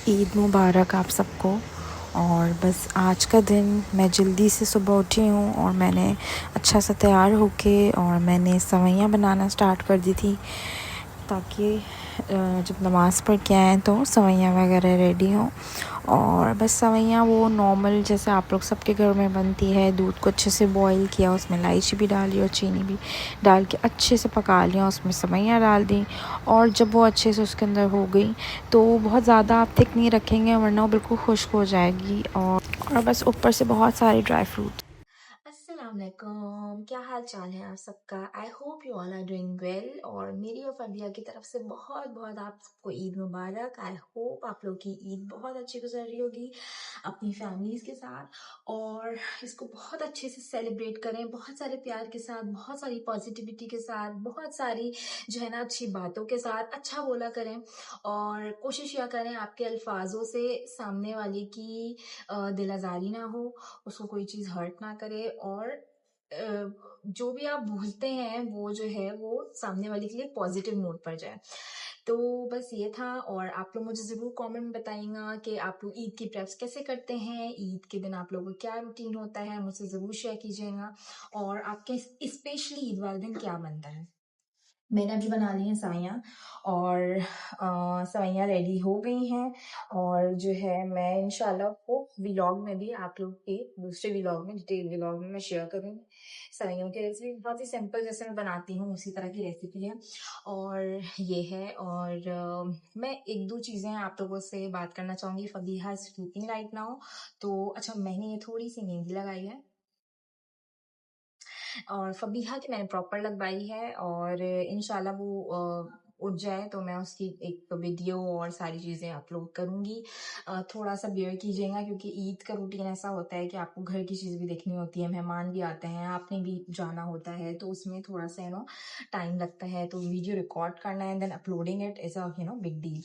ईद मुबारक आप सबको। और बस आज का दिन मैं जल्दी से सुबह उठी हूँ और मैंने अच्छा सा तैयार होके और मैंने सेवइयाँ बनाना स्टार्ट कर दी थी ताकि जब नमाज़ पढ़ के आएँ तो सेवइयाँ वगैरह रेडी हों। और बस सेवइयाँ वो नॉर्मल जैसे आप लोग सबके घर में बनती है, दूध को अच्छे से बॉईल किया, उसमें इलायची भी डाली और चीनी भी डाल के अच्छे से पका लिया, उसमें सेवइयाँ डाल दी। और जब वो अच्छे से उसके अंदर हो गई तो बहुत ज़्यादा आप थिक नहीं रखेंगे वरना वो बिल्कुल खुश्क हो जाएगी। और बस ऊपर से बहुत सारे ड्राई फ्रूट। अस्सलामुअलैकुम, क्या हाल चाल है आप सबका। I hope you all are doing well. और मेरी और फबिया की तरफ से बहुत बहुत आप सबको ईद मुबारक। आई होप आप लोग की ईद बहुत अच्छी गुजर रही होगी अपनी फैमिलीज के साथ, और इसको बहुत अच्छे से सेलिब्रेट करें, बहुत सारे प्यार के साथ, बहुत सारी पॉजिटिविटी के साथ, बहुत सारी जो है ना अच्छी बातों के साथ अच्छा बोला करें। और कोशिश यह करें आपके अल्फाजों से सामने वाले की दिल आज़ारी ना हो, उसको कोई चीज़ हर्ट ना करे, और जो भी आप भूलते हैं वो जो है वो सामने वाले के लिए पॉजिटिव नोट पर जाए। तो बस ये था। और आप लोग मुझे ज़रूर कमेंट में बताइएगा कि आप लोग ईद की प्रेप्स कैसे करते हैं, ईद के दिन आप लोगों का क्या रूटीन होता है, मुझसे ज़रूर शेयर कीजिएगा। और आपके स्पेशली ईद वाले दिन क्या बनता है। मैंने अभी बना ली हैं सेवइयाँ, और सेवइयाँ रेडी हो गई हैं। और जो है मैं इंशाल्लाह वो व्लॉग में भी आप लोग के दूसरे व्लॉग में, डिटेल व्लॉग में मैं शेयर करूँगी। सेवइयों की रेसिपी बहुत ही सिंपल जैसे मैं बनाती हूँ उसी तरह की रेसिपी है। और ये है। और मैं एक दो चीज़ें आप लोगों से बात करना चाहूँगी। फबीहा स्लीपिंग राइट नाउ, तो अच्छा मैंने ये थोड़ी सी मेहंदी लगाई है, और फबीहा की मैंने प्रॉपर लगवाई है। और इंशाल्लाह वो उठ जाए तो मैं उसकी एक वीडियो और सारी चीज़ें अपलोड करूँगी। थोड़ा सा बेयर कीजिएगा क्योंकि ईद का रूटीन ऐसा होता है कि आपको घर की चीज़ भी देखनी होती है, मेहमान भी आते हैं, आपने भी जाना होता है, तो उसमें थोड़ा सा टाइम लगता है। तो वीडियो रिकॉर्ड करना and then uploading it is a big deal.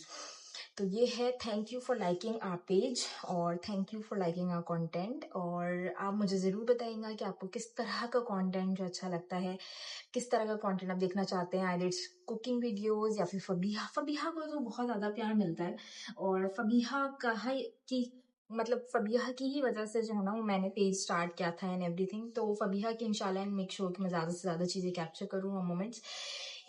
तो ये है। Thank you for liking our page, और thank you for liking our content. और आप मुझे ज़रूर बताइएगा कि आपको किस तरह का कंटेंट जो अच्छा लगता है, किस तरह का कंटेंट आप देखना चाहते हैं। आइदर इट्स कुकिंग वीडियोस या फिर फबीहा फबीहा को तो बहुत ज़्यादा प्यार मिलता है। और फबीहा का है कि मतलब फबीहा की ही वजह से जो है ना वो मैंने पेज स्टार्ट किया था एंड एवरीथिंग। तो फबीहा की इंशाल्लाह मेक श्योर कि मैं ज़्यादा से ज़्यादा चीज़ें कैप्चर करूँ और मोमेंट्स।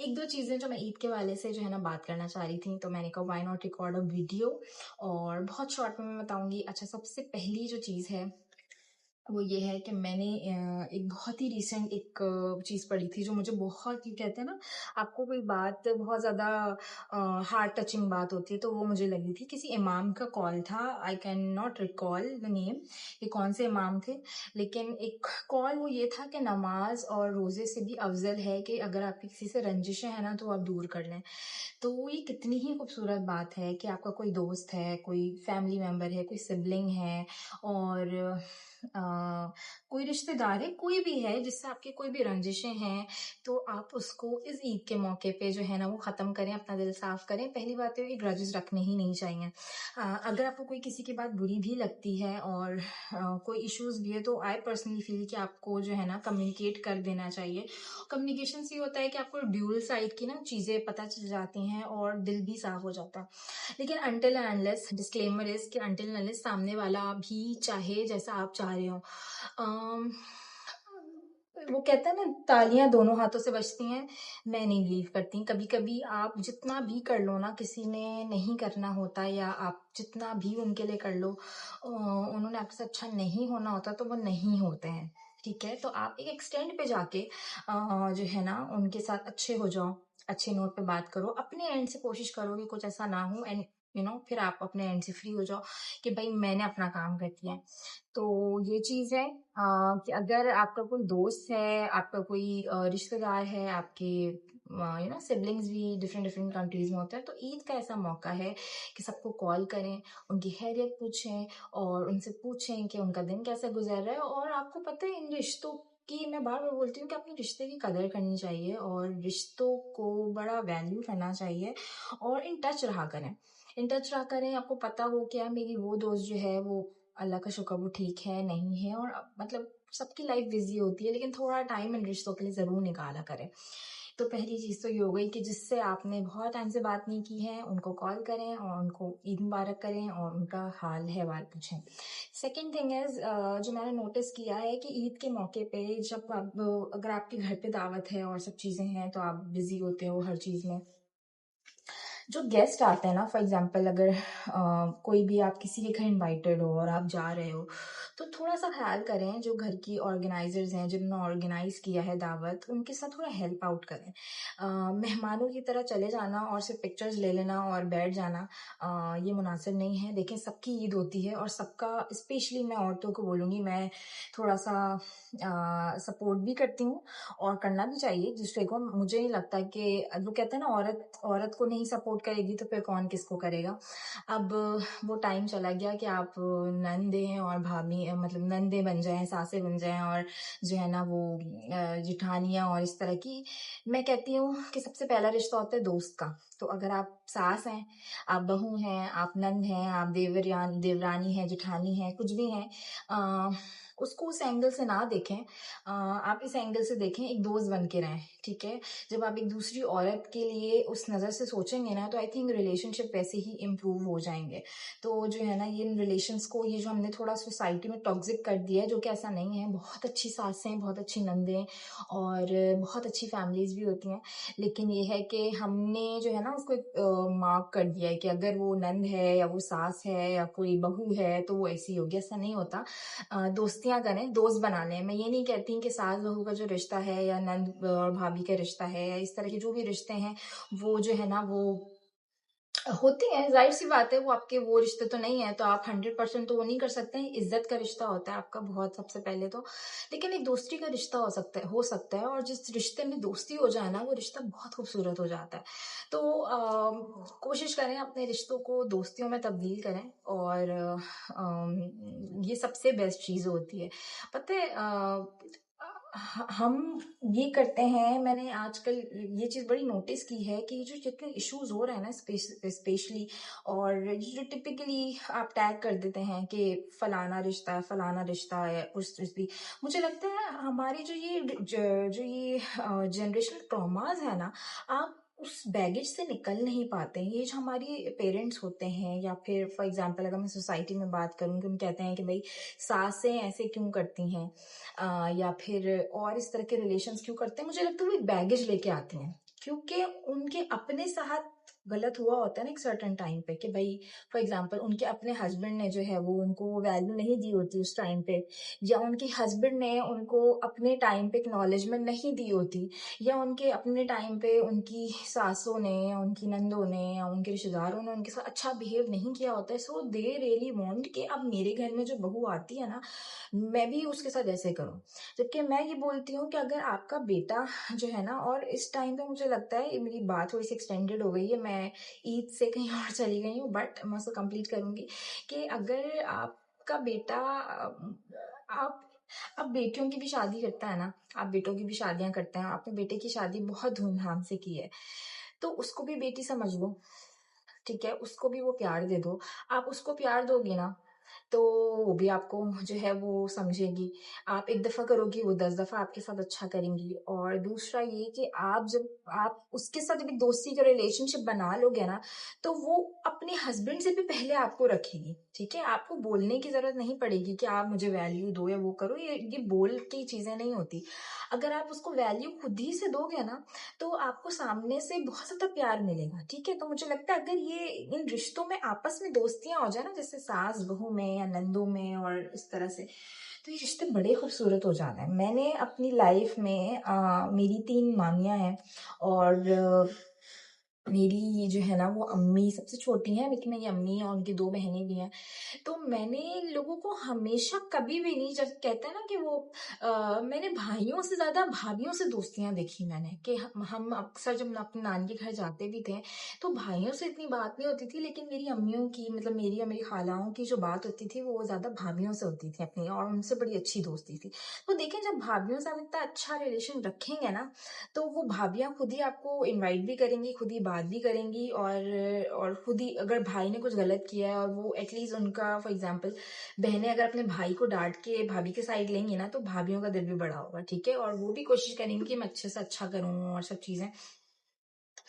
एक दो चीज़ें जो मैं ईद के वाले से जो है ना बात करना चाह रही थी, तो मैंने कहा why not record a video. और बहुत शॉर्ट में मैं बताऊंगी। अच्छा, सबसे पहली जो चीज़ है वो ये है कि मैंने एक बहुत ही रिसेंट एक चीज़ पढ़ी थी जो मुझे बहुत ही, कहते हैं ना आपको कोई बात बहुत ज़्यादा हार्ट टचिंग बात होती है, तो वो मुझे लगी थी। किसी इमाम का कॉल था, I can not recall the name कि कौन से इमाम थे, लेकिन एक कॉल वो ये था कि नमाज और रोज़े से भी अफजल है कि अगर आपकी किसी से रंजिशें हैं ना तो आप दूर कर लें। तो ये कितनी ही खूबसूरत बात है कि आपका कोई दोस्त है, कोई फैमिली मेम्बर है, कोई सिबलिंग है, और अ, कोई रिश्तेदार है, कोई भी है जिससे आपकी कोई भी रंजिशें हैं, तो आप उसको इस ईद के मौके पे जो है ना वो ख़त्म करें, अपना दिल साफ करें। पहली बात तो ये ग्रजेस रखने ही नहीं चाहिए। अगर आपको कोई किसी की बात बुरी भी लगती है और कोई इश्यूज भी है, तो आई पर्सनली फील कि आपको जो है ना कम्युनिकेट कर देना चाहिए। कम्युनिकेशन से होता है कि आपको ड्यूल साइड की ना चीज़ें पता चल जाती हैं और दिल भी साफ हो जाता है। लेकिन until and unless, disclaimer is कि अनटिल एंड अनलेस सामने वाला भी चाहे जैसा आप चाह रहे हो, अम, वो कहते हैं ना तालियां दोनों हाथों से बजती हैं। मैं नहीं बिलीव करती। कभी कभी आप जितना भी कर लो ना, किसी ने नहीं करना होता, या आप जितना भी उनके लिए कर लो, उन्होंने आपसे अच्छा नहीं होना होता तो वो नहीं होते हैं। ठीक है, तो आप एक एक्सटेंड पे जाके जो है ना उनके साथ अच्छे हो जाओ, अच्छे नोट पे बात करो, अपने एंड से कोशिश करो कि कुछ ऐसा ना हो, एंड फिर आप अपने एंड से फ्री हो जाओ कि भाई मैंने अपना काम कर दिया है। तो ये चीज़ है कि अगर आपका कोई दोस्त है, आपका कोई रिश्तेदार है, आपके सिबलिंग्स भी डिफरेंट डिफरेंट कंट्रीज में होते हैं, तो ईद का ऐसा मौका है कि सबको कॉल करें, उनकी खैरियत पूछें, और उनसे पूछें कि उनका दिन कैसा गुजर रहा है। और आपको पता है इन रिश्तों कि मैं बार बार बोलती हूँ कि अपने रिश्ते की कदर करनी चाहिए और रिश्तों को बड़ा वैल्यू करना चाहिए, और इन टच रहा करें, इन टच रहा करें। आपको पता हो क्या, मेरी वो दोस्त जो है वो अल्लाह का शुक्र वो ठीक है, नहीं है, और मतलब सबकी लाइफ बिजी होती है, लेकिन थोड़ा टाइम इन रिश्तों के लिए ज़रूर निकाला करें। तो पहली चीज़ तो ये हो गई कि जिससे आपने बहुत टाइम से बात नहीं की है, उनको कॉल करें और उनको ईद मुबारक करें और उनका हाल अहवाल पूछें। सेकंड थिंग इज़ जो मैंने नोटिस किया है कि ईद के मौके पे जब आप अगर आपके घर पे दावत है और सब चीज़ें हैं, तो आप बिज़ी होते हो हर चीज़ में। जो गेस्ट आते हैं ना, फॉर एग्जांपल अगर कोई भी आप किसी के घर इनवाइटेड हो और आप जा रहे हो, तो थोड़ा सा ख्याल करें जो घर की ऑर्गेनाइजर्स हैं जिन्होंने ऑर्गेनाइज किया है दावत, उनके साथ थोड़ा हेल्प आउट करें। मेहमानों की तरह चले जाना और सिर्फ पिक्चर्स ले लेना और बैठ जाना, ये मुनासिब नहीं है। देखें, सबकी ईद होती है और सबका, स्पेशली मैं औरतों को बोलूँगी, मैं थोड़ा सा सपोर्ट भी करती हूँ और करना भी चाहिए दूसरे को। मुझे नहीं लगता कि वो कहते हैं ना, औरत औरत को नहीं सपोर्ट करेगी तो फिर कौन किसको करेगा। अब वो टाइम चला गया कि आप नंदे और भाभी, मतलब नंदे बन जाएं, सासे बन जाएं और जो है ना वो जिठानियाँ और इस तरह की। मैं कहती हूँ कि सबसे पहला रिश्ता होता है दोस्त का। तो अगर आप सास हैं, आप बहू हैं, आप नंद हैं, आप देवरानी हैं, जिठानी हैं, कुछ भी हैं, अ, उसको उस एंगल से ना देखें। आप इस एंगल से देखें, एक दोस्त बन के रहें, ठीक है। जब आप एक दूसरी औरत के लिए उस नज़र से सोचेंगे ना, तो आई थिंक रिलेशनशिप वैसे ही इम्प्रूव हो जाएंगे। तो जो है ना, ये रिलेशंस को, ये जो हमने थोड़ा सोसाइटी में टॉक्सिक कर दिया है, जो कि ऐसा नहीं है। बहुत अच्छी सासें, बहुत अच्छी नंदें और बहुत अच्छी फैमिलीज भी होती हैं, लेकिन ये है कि हमने जो है ना उसको एक मार्क कर दिया है कि अगर वो नंद है या वो सास है या कोई बहू है तो वो ऐसी होगी। ऐसा नहीं होता। दोस्तियां करें, दोस्त बनाने हैं। मैं ये नहीं कहती कि सास बहू का जो रिश्ता है या नंद और भाभी का रिश्ता है या इस तरह के जो भी रिश्ते हैं, वो जो है ना वो होते हैं, जाहिर सी बात है, वो आपके वो रिश्ते तो नहीं है, तो आप 100% तो वो नहीं कर सकते हैं। इज्जत का रिश्ता होता है आपका बहुत, सबसे पहले तो। लेकिन एक दोस्ती का रिश्ता हो सकता है और जिस रिश्ते में दोस्ती हो जाए ना, वो रिश्ता बहुत खूबसूरत हो जाता है। तो कोशिश करें अपने रिश्तों को दोस्तियों में तब्दील करें और ये सबसे बेस्ट चीज़ होती है। पता है, हम ये करते हैं, मैंने आजकल ये चीज़ बड़ी नोटिस की है कि जो जितने इश्यूज हो रहे हैं ना, स्पेशली, और जो टिपिकली आप टैग कर देते हैं कि फलाना रिश्ता है, उस रिश्ते, मुझे लगता है हमारी जो ये जनरेशनल ट्रॉमास है ना, आप उस बैगेज से निकल नहीं पाते हैं। ये जो हमारी पेरेंट्स होते हैं, या फिर फॉर एग्जांपल अगर मैं सोसाइटी में बात करूँ, कि हम कहते हैं कि भाई सासें ऐसे क्यों करती हैं, या फिर और इस तरह के रिलेशंस क्यों करते हैं। मुझे लगता है वो एक बैगेज लेके आते हैं, क्योंकि उनके अपने साथ गलत हुआ होता है ना एक सर्टेन टाइम पे, कि भाई फॉर एग्जांपल उनके अपने हस्बैंड ने जो है वो उनको वैल्यू नहीं दी होती उस टाइम पे, या उनके हस्बैंड ने उनको अपने टाइम पे एक्नॉलेजमेंट नहीं दी होती, या उनके अपने टाइम पे उनकी सासों ने या उनकी नंदों ने या उनके रिश्तेदारों ने उनके साथ अच्छा बिहेव नहीं किया होता है। सो दे रियली वांट कि अब मेरे घर में जो बहू आती है ना, मैं भी उसके साथ ऐसे करूं। जबकि मैं ये बोलती हूँ कि अगर आपका बेटा जो है ना, और इस टाइम पे मुझे लगता है ये मेरी बात थोड़ी सी एक्सटेंडेड हो गई है, मैं ईद से कहीं और चली गई हूँ, बट मैं उसको कंप्लीट करूंगी, कि अगर आपका बेटा आप अब बेटियों की भी शादी करता है ना, आप बेटों की भी शादियां करते हैं, आपने बेटे की शादी बहुत धूमधाम से की है, तो उसको भी बेटी समझ लो, ठीक है, उसको भी वो प्यार दे दो। आप उसको प्यार दोगे ना, तो वो भी आपको जो है वो समझेगी। आप एक दफ़ा करोगी, वो 10 दफ़ा आपके साथ अच्छा करेंगी। और दूसरा ये कि आप जब आप उसके साथ एक दोस्ती का रिलेशनशिप बना लोगे ना, तो वो अपने हस्बैंड से भी पहले आपको रखेगी, ठीक है? आपको बोलने की ज़रूरत नहीं पड़ेगी कि आप मुझे वैल्यू दो या वो करो, ये बोल की चीज़ें नहीं होती। अगर आप उसको वैल्यू खुद ही से दोगे ना, तो आपको सामने से बहुत ज़्यादा प्यार मिलेगा, ठीक है? तो मुझे लगता है अगर ये इन रिश्तों में आपस में दोस्तियाँ हो जाए ना, जैसे सास बहू में या नंदों में और इस तरह से, तो ये रिश्ते बड़े खूबसूरत हो जाते हैं। मैंने अपनी लाइफ में मेरी 3 मामियाँ हैं और मेरी जो है ना वो अम्मी सबसे छोटी हैं, लेकिन मेरी अम्मी है और उनकी 2 बहनें भी हैं। तो मैंने लोगों को हमेशा कभी भी नहीं, जब कहते हैं ना कि वो मैंने भाइयों से ज्यादा भाभियों से दोस्तियां देखी मैंने, कि हम अक्सर जब अपनी नानी के घर जाते भी थे, तो भाइयों से इतनी बात नहीं होती थी, लेकिन मेरी अम्मियों की, मतलब मेरी और मेरी खालाओं की जो बात होती थी वो ज्यादा भाभियों से होती थी अपनी, और उनसे बड़ी अच्छी दोस्ती थी। तो देखें, जब भाभियों से हम इतना अच्छा रिलेशन रखेंगे ना, तो वो भाभियां खुद ही आपको इनवाइट भी करेंगी, खुद ही बात बात भी करेंगी और खुद ही अगर भाई ने कुछ गलत किया है और वो एटलीस्ट उनका फॉर एग्जांपल बहनें अगर अपने भाई को डांट के भाभी के साइड लेंगी ना तो भाभीियों का दिल भी बड़ा होगा, ठीक है, और वो भी कोशिश करेंगी कि मैं अच्छे से अच्छा करूँ और सब चीज़ें।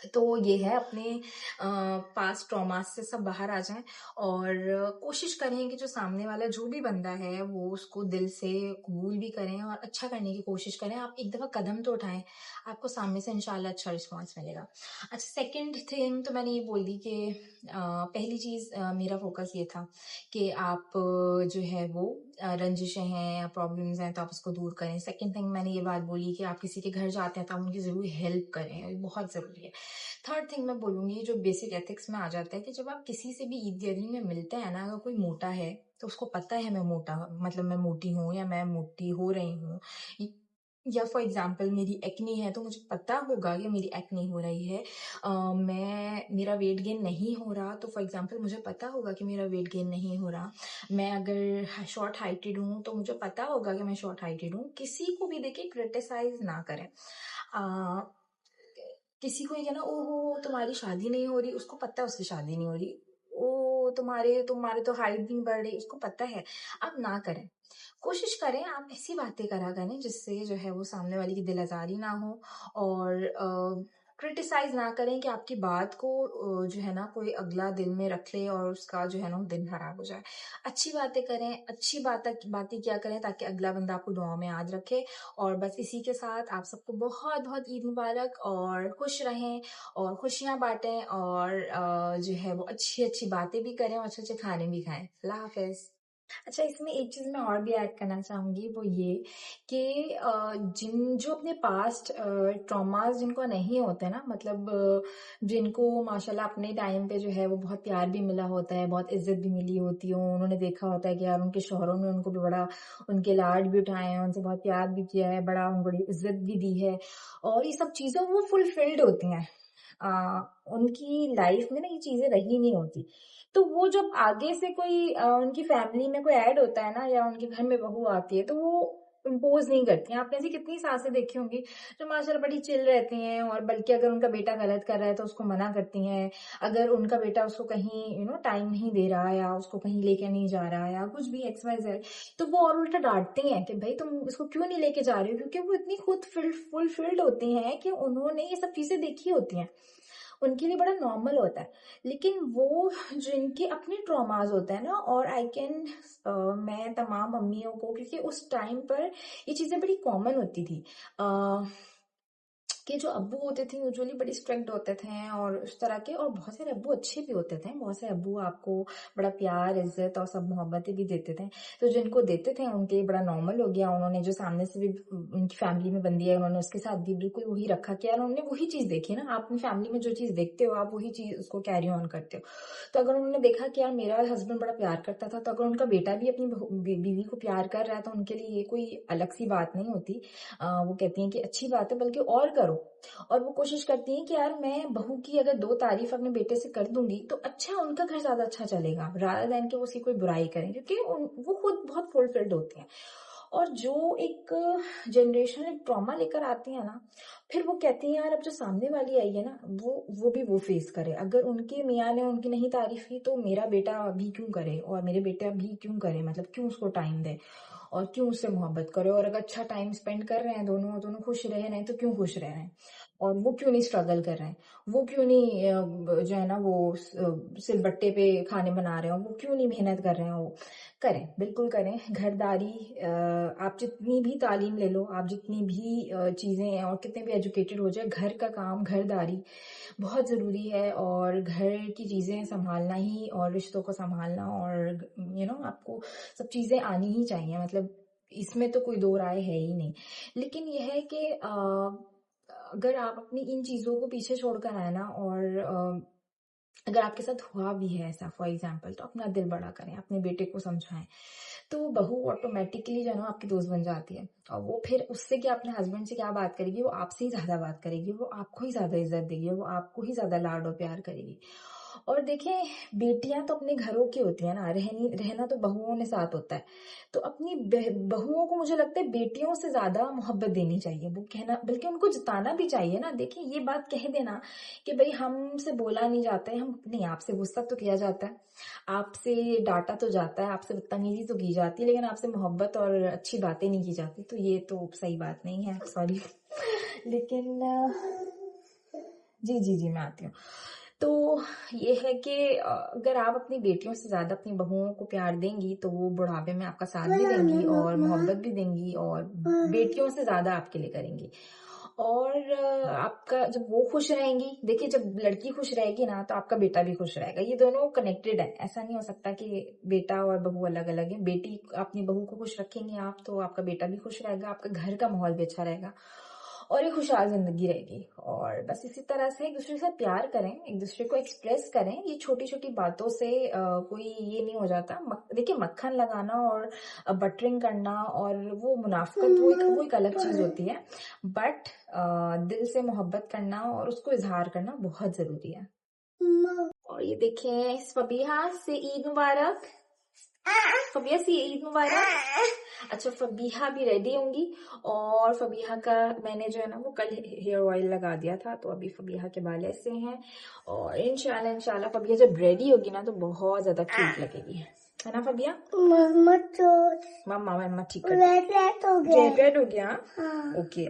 तो ये है अपने पास्ट ट्रॉमास से सब बाहर आ जाएं और कोशिश करें कि जो सामने वाला जो भी बंदा है वो उसको दिल से कबूल भी करें और अच्छा करने की कोशिश करें। आप एक दफ़ा कदम तो उठाएं, आपको सामने से इंशाल्लाह अच्छा रिस्पांस मिलेगा। अच्छा, सेकंड थिंग तो मैंने ये बोल दी कि पहली चीज़ मेरा फोकस ये था कि आप जो है वो रंजिशें हैं या प्रॉब्लम्स हैं तो आप उसको दूर करें। सेकंड थिंग मैंने ये बात बोली कि आप किसी के घर जाते हैं तो आप उनकी ज़रूर हेल्प करें, ये बहुत ज़रूरी है। थर्ड थिंग मैं बोलूँगी जो बेसिक एथिक्स में आ जाता है कि जब आप किसी से भी ईद गैदरिंग में मिलते हैं ना, अगर कोई मोटा है तो उसको पता है मैं मोटा मतलब मैं मोटी हूँ या मैं मोटी हो रही हूँ, या फॉर एग्जाम्पल मेरी एक्नी है तो मुझे पता होगा कि मेरी एक्नी हो रही है। मैं मेरा वेट गेन नहीं हो रहा तो फॉर एग्जाम्पल मुझे पता होगा कि मेरा वेट गेन नहीं हो रहा। मैं अगर शॉर्ट हाइटेड हूँ तो मुझे पता होगा कि मैं शॉर्ट हाइटेड हूँ। किसी को भी देखे क्रिटिसाइज ना करें। किसी को ये कहना ओहो तुम्हारी शादी नहीं हो रही, उसको पता है उसकी शादी नहीं हो रही। ओ तुम्हारे तुम्हारे तो हाइट नहीं बढ़ रही, उसको पता है। आप ना करें, कोशिश करें आप ऐसी बातें करा करें जिससे जो है वो सामने वाले की दिल आज़ारी ना हो और क्रिटिसाइज ना करें कि आपकी बात को जो है ना कोई अगला दिल में रख ले और उसका जो है ना दिन खराब हो जाए। अच्छी बातें करें, अच्छी बातें क्या करें ताकि अगला बंदा आपको दुआ में याद रखे। और बस इसी के साथ आप सबको बहुत बहुत ईद मुबारक और खुश रहें और खुशियाँ बांटें और जो है वो अच्छी अच्छी बातें भी करें और अच्छे अच्छे खाने भी खाएं। अल्लाह हाफिज। अच्छा, इसमें एक चीज़ मैं और भी ऐड करना चाहूँगी, वो ये कि जो अपने पास्ट ट्रॉमास जिनको नहीं होते ना, मतलब जिनको माशाल्लाह अपने टाइम पे जो है वो बहुत प्यार भी मिला होता है, बहुत इज्जत भी मिली होती है, उन्होंने देखा होता है कि यार उनके शौहरों ने उनको भी बड़ा उनके लाड भी उठाए हैं, उनसे बहुत प्यार भी किया है, बड़ा उनको बड़ी इज्जत भी दी है और ये सब चीज़ें वो फुलफिल्ड होती हैं। उनकी लाइफ में ना ये चीज़ें रही नहीं होती। तो वो जब आगे से कोई उनकी फैमिली में कोई ऐड होता है ना या उनके घर में बहू आती है तो वो इम्पोज नहीं करती हैं। आपने ऐसी कितनी सासें देखी होंगी जो माशाल्लाह बड़ी चिल रहती हैं और बल्कि अगर उनका बेटा गलत कर रहा है तो उसको मना करती हैं। अगर उनका बेटा उसको कहीं टाइम नहीं दे रहा या उसको कहीं लेके नहीं जा रहा या कुछ भी एक्स वाई जेड, तो वो और उल्टा डांटती हैं कि भाई तुम इसको क्यों नहीं लेके जा रहे हो, क्योंकि वो इतनी खुद फुलफिल्ड होती हैं कि उन्होंने ये सब चीजें देखी होती हैं, उनके लिए बड़ा नॉर्मल होता है। लेकिन वो जिनके अपने ट्रॉमास होते हैं ना, और आई कैन मैं तमाम मम्मियों को, क्योंकि उस टाइम पर ये चीजें बड़ी कॉमन होती थी कि जो अब्बू होते थे यूजुअली बड़े स्ट्रिक्ट होते थे और उस तरह के, और बहुत सारे अब्बू अच्छे भी होते थे, बहुत से अब्बू आपको बड़ा प्यार इज्जत और सब मोहब्बतें भी देते थे। तो जिनको देते थे उनके लिए बड़ा नॉर्मल हो गया, उन्होंने जो सामने से भी उनकी फैमिली में बंदी है उन्होंने उसके साथ भी बिल्कुल वही रखा कि यार उन्होंने वही चीज देखी ना, आप अपनी फैमिली में जो चीज देखते हो आप वही चीज उसको कैरी ऑन करते हो। तो अगर उन्होंने देखा कि यार मेरा हस्बैंड बड़ा प्यार करता था, तो अगर उनका बेटा भी अपनी बीवी को प्यार कर रहा है तो उनके लिए ये कोई अलग सी बात नहीं होती। वो कहती हैं कि अच्छी बात है बल्कि और करो। और वो कोशिश करती हैं कि यार मैं बहू की अगर 2 तारीफ अपने बेटे से कर दूंगी तो अच्छा उनका घर ज्यादा अच्छा चलेगा, रादर देन कि वो उसकी कोई बुराई करें, क्योंकि वो खुद बहुत फुलफिल्ड होती हैं। और जो एक जनरेशन एक ट्रॉमा लेकर आती है ना, फिर वो कहती है यार अब जो सामने वाली आई है ना वो भी वो फेस करे। अगर उनके मियाँ ने उनकी नहीं तारीफ की तो मेरा बेटा भी क्यों करे, और मेरे बेटा भी क्यों करे, मतलब क्यों उसको टाइम दे और क्यों उससे मोहब्बत करे, और अगर अच्छा टाइम स्पेंड कर रहे हैं दोनों दोनों खुश रह रहे हैं तो क्यों खुश रह रहे हैं, और वो क्यों नहीं स्ट्रगल कर रहे हैं, वो क्यों नहीं जो है ना वो सिलबट्टे पे खाने बना रहे हो, वो क्यों नहीं मेहनत कर रहे हैं। वो करें, बिल्कुल करें घरदारी। आप जितनी भी तालीम ले लो, आप जितनी भी चीजें हैं और कितने भी एजुकेटेड हो जाए, घर का काम घरदारी बहुत ज़रूरी है और घर की चीज़ें संभालना ही और रिश्तों को संभालना और आपको सब चीज़ें आनी ही चाहिए, मतलब इसमें तो कोई दो राय है ही नहीं। लेकिन यह है कि अगर आप अपनी इन चीज़ों को पीछे छोड़कर आए ना, और अगर आपके साथ हुआ भी है ऐसा फॉर एग्जाम्पल, तो अपना दिल बड़ा करें, अपने बेटे को समझाएं, तो बहू ऑटोमेटिकली जो है ना आपकी दोस्त बन जाती है। और वो फिर उससे क्या अपने हस्बैंड से क्या बात करेगी, वो आपसे ही ज्यादा बात करेगी, वो आपको ही ज्यादा इज्जत देगी, वो आपको ही ज्यादा लाड और प्यार करेगी। और देखें, बेटियां तो अपने घरों की होती है ना, रहना तो बहुओं ने साथ होता है। तो अपनी बहुओं को मुझे लगता है बेटियों से ज्यादा मोहब्बत देनी चाहिए, वो कहना बल्कि उनको जताना भी चाहिए ना। देखिए ये बात कह देना कि भाई हमसे बोला नहीं जाता है, हम नहीं, आपसे गुस्सा तो किया जाता है, आपसे डांटा तो जाता है, आपसे बदतमीजी तो की जाती है, लेकिन आपसे मोहब्बत और अच्छी बातें नहीं की जाती। तो ये तो सही बात नहीं है, सॉरी। लेकिन जी जी जी, मैं आती हूँ। तो ये है कि अगर आप अपनी बेटियों से ज्यादा अपनी बहुओं को प्यार देंगी तो वो बुढ़ापे में आपका साथ भी देंगी और मोहब्बत भी देंगी और बेटियों से ज्यादा आपके लिए करेंगी। और आपका जब वो खुश रहेंगी, देखिए जब लड़की खुश रहेगी ना तो आपका बेटा भी खुश रहेगा। ये दोनों कनेक्टेड है, ऐसा नहीं हो सकता कि बेटा और बहू अलग अलग है। बेटी अपनी बहू को खुश रखेंगे आप तो आपका बेटा भी खुश रहेगा, आपका घर का माहौल भी अच्छा रहेगा और एक खुशहाल जिंदगी रहेगी। और बस इसी तरह से एक दूसरे से प्यार करें, एक दूसरे को एक्सप्रेस करें। ये छोटी छोटी बातों से कोई ये नहीं हो जाता। देखिए मक्खन लगाना और बटरिंग करना और वो मुनाफकत, वो एक अलग चीज होती है। बट दिल से मोहब्बत करना और उसको इजहार करना बहुत जरूरी है। और ये देखें, फबीहा से ईद मुबारक। फबीहा से ईद मुबारक। अच्छा, फबीहा भी रेडी होंगी और फबीहा का मैंने जो है ना वो कल हेयर ऑयल लगा दिया था, तो अभी फबीहा के बाल ऐसे हैं। और इंशाल्लाह इंशाल्लाह फबीहा जब रेडी होगी ना तो बहुत ज्यादा क्यूट लगेगी, है ना फबीहा? मम्मा मम्मा ठीक कर रेड हो गया। हाँ। ओके,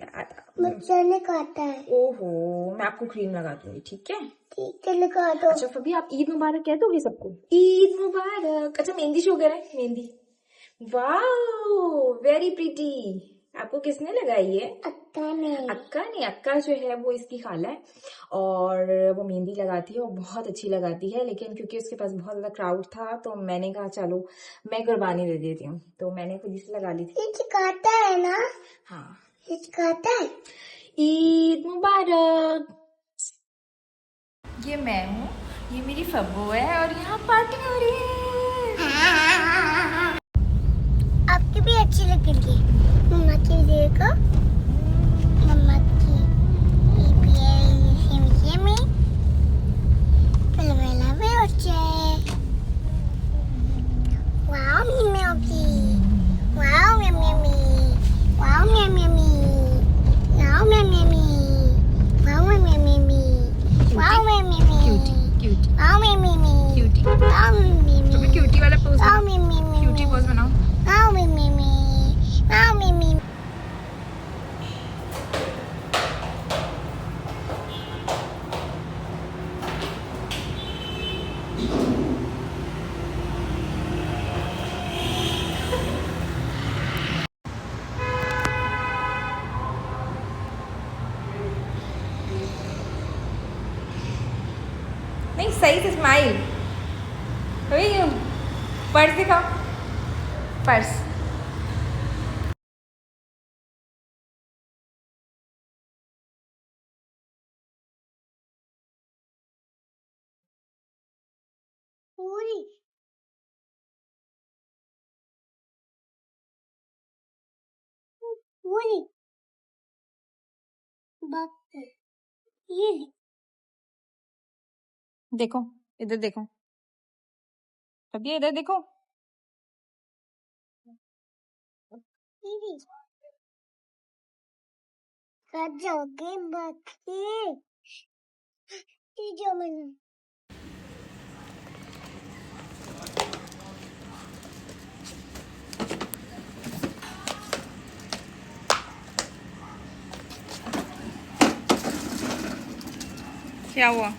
मुझे नहीं खाता है। ओहो, मैं आपको क्रीम लगा दूंगी, ठीक है? ठीक है, लगा दो। अच्छा फबी, आप ईद मुबारक कह दोगे सबको? ईद मुबारक। अच्छा मेहंदी शो करें, मेहंदी। Wow, very pretty. आपको किसने लगाई है? अक्का ने। अक्का ने? अक्का जो है वो इसकी खाला है और वो मेहंदी लगाती है और बहुत अच्छी लगाती है। लेकिन क्योंकि उसके पास बहुत ज्यादा क्राउड था तो मैंने कहा चलो मैं कुर्बानी दे देती हूँ, तो मैंने खुद से लगा ली थी। सिखाता है ना? हाँ सिखाता है। ईद मुबारक। ये मैं हूँ, ये मेरी फब्बू है और यहाँ पार्टी हो रही है। आपकी भी अच्छी लगेगी। मम्मा की देखो, मम्मा की में पलवेला में होचे। वाओ मिमी ओकी, वाओ मिमी, वाओ मिमी, वाओ मिमी, वाओ मिमी, वाओ मिमी, क्यूटी, वाओ मिमी, क्यूटी, वाओ मिमी, तो क्यूटी वाला पोज बनाओ, मिमी, क्यूटी पोज बनाओ, वाओ मिमी, वाओ मिमी। नहीं सही से स्माइल। पर्स दिखाओ, पर्स। पूरी पूरी बात ये देखो, इधर देखो अभी, इधर देखो। जाओगे बाकी चीजों में। क्या हुआ?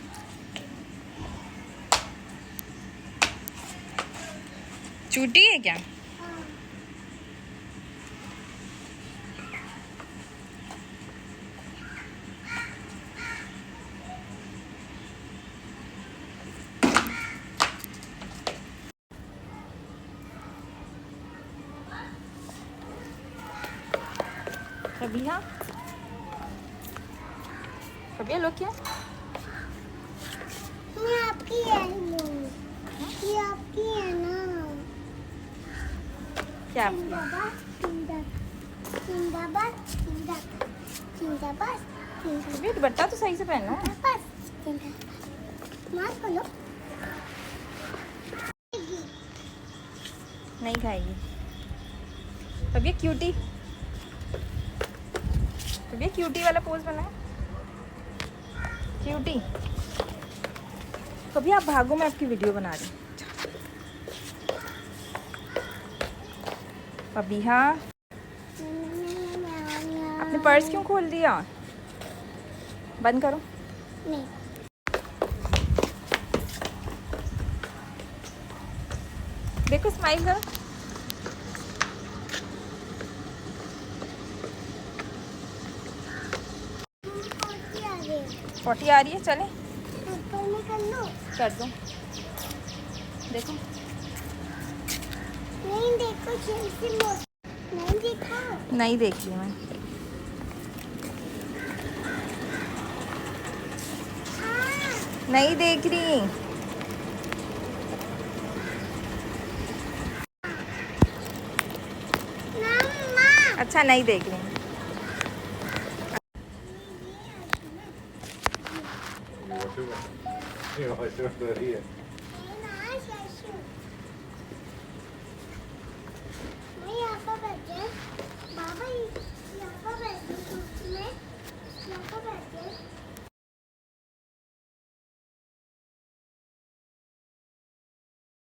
चूटी है क्या? फबिया, फबिया लो क्या? ये आपकी है, ये आपकी है ना? क्या दुपट्टा तो सही से पहनो। नहीं खाएगी। तब ये क्यूटी, तब ये क्यूटी वाला पोज बना है। क्यूटी, कभी आप भागो, मैं आपकी वीडियो बना रही हूँ। फबीहा, आपने पर्स क्यों खोल दिया? बंद करो। नहीं। देखो, स्माइल करो। पोटी आ रही है, चले कर दो। देखो, नहीं देखो, नहीं देखो, नहीं देख रही मैं। नहीं देख रही। अच्छा, नहीं देख रही।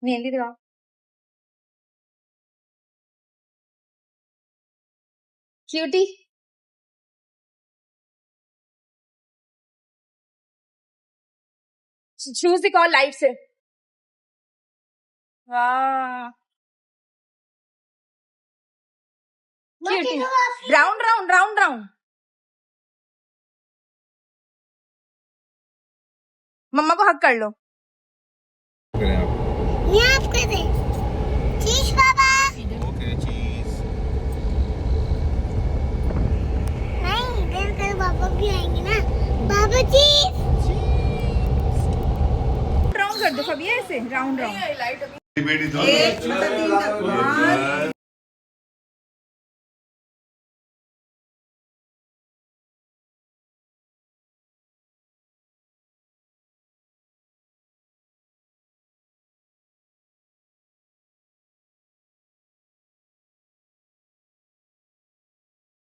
मेहंदी दिखाओ। क्यूटी, शूज दिखाओ लाइट से। वाह, cutie. Round round round round. Mama को हक कर लो। ये आप कर दे। चीज बाबा। ओके, चीज। नहीं, इधर कर, पापा भी आएंगे ना। पापा चीज। राउंड कर दो, कभी ऐसे राउंड राउंड। बेटी दो।